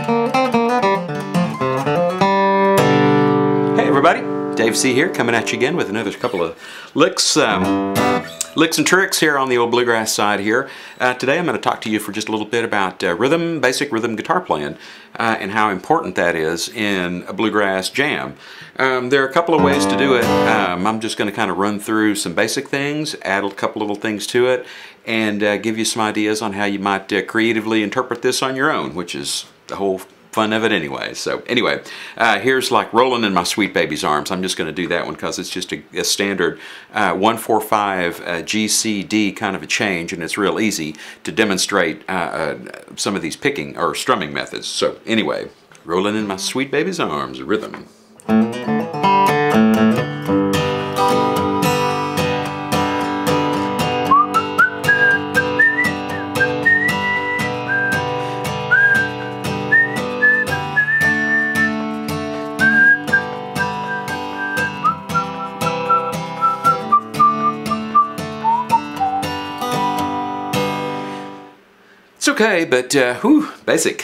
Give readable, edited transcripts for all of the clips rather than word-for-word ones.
Hey everybody, Dave C here, coming at you again with another couple of licks and tricks here on the old bluegrass side here. Today I'm going to talk to you for just a little bit about basic rhythm guitar playing and how important that is in a bluegrass jam. There are a couple of ways to do it. I'm just going to kind of run through some basic things, add a couple little things to it, and give you some ideas on how you might creatively interpret this on your own, which is the whole fun of it anyway. So anyway, here's like Rolling in My Sweet Baby's Arms. I'm just going to do that one because it's just a standard 1-4-5 G, C, D kind of a change, and it's real easy to demonstrate some of these picking or strumming methods. So anyway, Rolling in My Sweet Baby's Arms, rhythm. It's okay, but basic.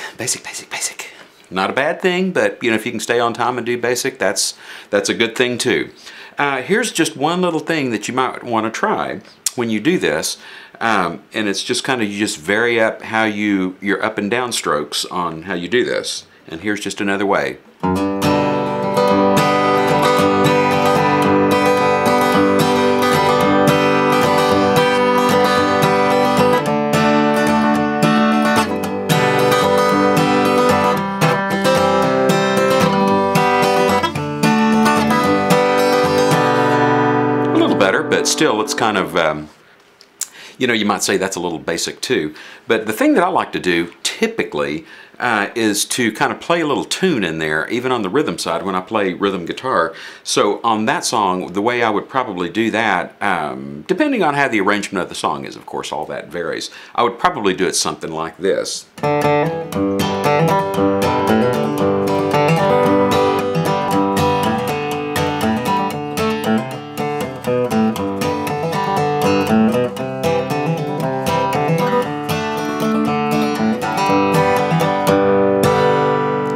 Not a bad thing, but you know, if you can stay on time and do basic, that's a good thing too. Here's just one little thing that you might want to try when you do this, and it's just kind of, you just vary up how your up and down strokes on how you do this. And here's just another way. Better, but still it's kind of, you know, you might say that's a little basic too. But the thing that I like to do typically is to kind of play a little tune in there, even on the rhythm side when I play rhythm guitar. So on that song, the way I would probably do that, depending on how the arrangement of the song is, of course, all that varies. I would probably do it something like this.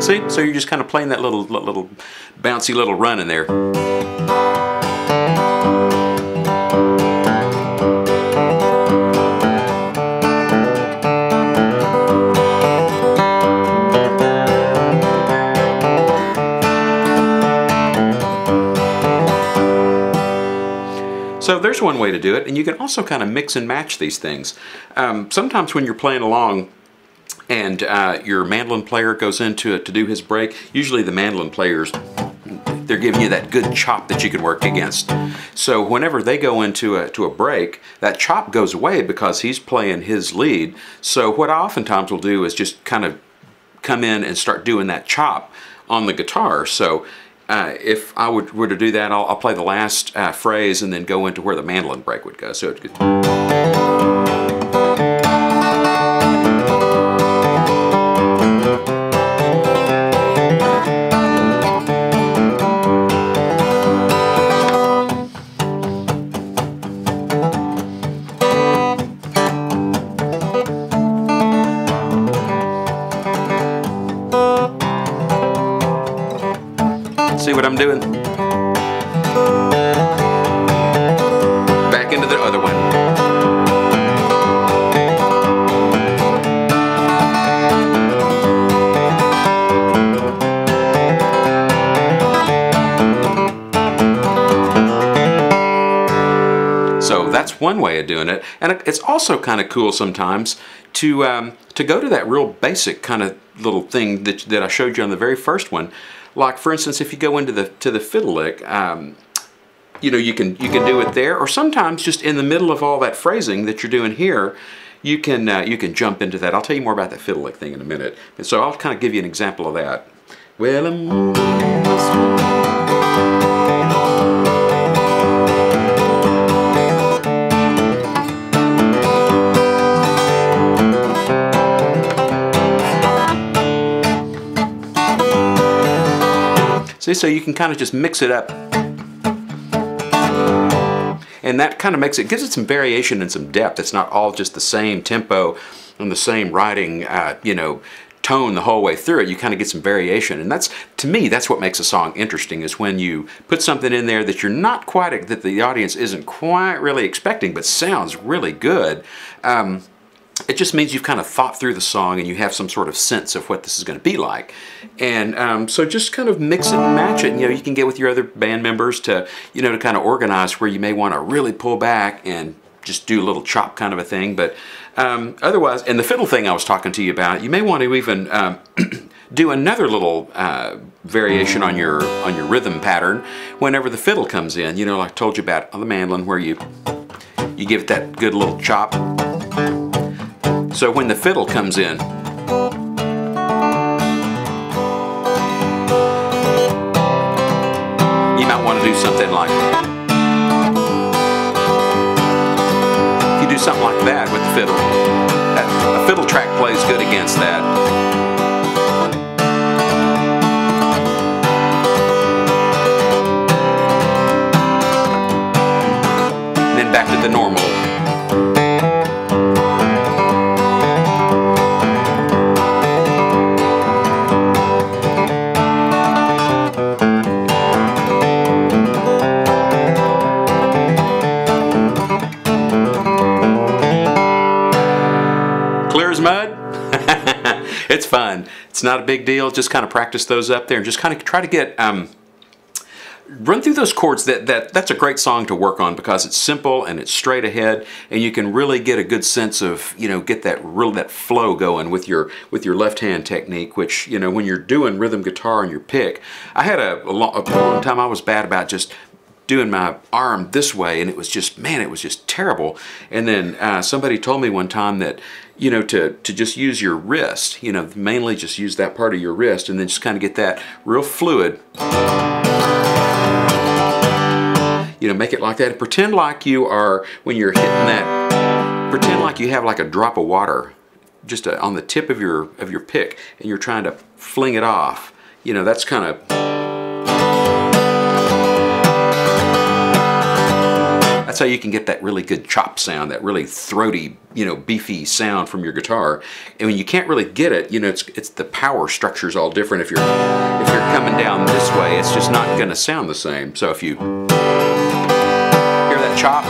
See, so you're just kind of playing that little bouncy little run in there. So there's one way to do it, and you can also kind of mix and match these things. Sometimes when you're playing along and your mandolin player goes into it to do his break, usually the mandolin players, they're giving you that good chop that you can work against. So whenever they go into a break, that chop goes away because he's playing his lead. So what I oftentimes will do is just kind of come in and start doing that chop on the guitar. So if I were to do that, I'll play the last phrase and then go into where the mandolin break would go. So it could... See what I'm doing? Back into the other one. So that's one way of doing it, and it's also kind of cool sometimes to go to that real basic kind of little thing that I showed you on the very first one. Like for instance, if you go into the fiddle lick, you know, you can do it there, or sometimes just in the middle of all that phrasing that you're doing here, you can jump into that. I'll tell you more about that fiddle lick thing in a minute. And so I'll kind of give you an example of that. Well, see, so you can kind of just mix it up. And that kind of gives it some variation and some depth. It's not all just the same tempo and the same writing, you know, tone the whole way through it. You kind of get some variation, and that's, to me, that's what makes a song interesting, is when you put something in there that you're not quite, that the audience isn't quite really expecting, but sounds really good. It just means you've kind of thought through the song and you have some sort of sense of what this is going to be like. And so just kind of mix it and match it. And, you know, you can get with your other band members to, you know, to kind of organize where you may want to really pull back and just do a little chop kind of a thing. But otherwise, and the fiddle thing I was talking to you about, you may want to even do another little variation on your rhythm pattern whenever the fiddle comes in. You know, like I told you about on the mandolin, where you give it that good little chop. So when the fiddle comes in, you might want to do something like, if you do something like that with the fiddle, a fiddle track plays good against that. And then back to the normal. Clear as mud? It's fun. It's not a big deal. Just kind of practice those up there and just kind of try to get, run through those chords. That's a great song to work on because it's simple and it's straight ahead, and you can really get a good sense of, you know, get that flow going with your left hand technique, which, you know, when you're doing rhythm guitar on your pick, I had a long time I was bad about just doing my arm this way, and it was just, man, it was just terrible. And then somebody told me one time that, you know, to just use your wrist, you know, mainly just use that part of your wrist, and then just kind of get that real fluid. You know, make it like that, and pretend like you are, when you're hitting that, pretend like you have like a drop of water just on the tip of your pick, and you're trying to fling it off. You know, that's kind of, that's how you can get that really good chop sound, that really throaty, you know, beefy sound from your guitar. And when you can't really get it, you know, it's the power structure's all different. If you're coming down this way, it's just not going to sound the same. So if you hear that chop,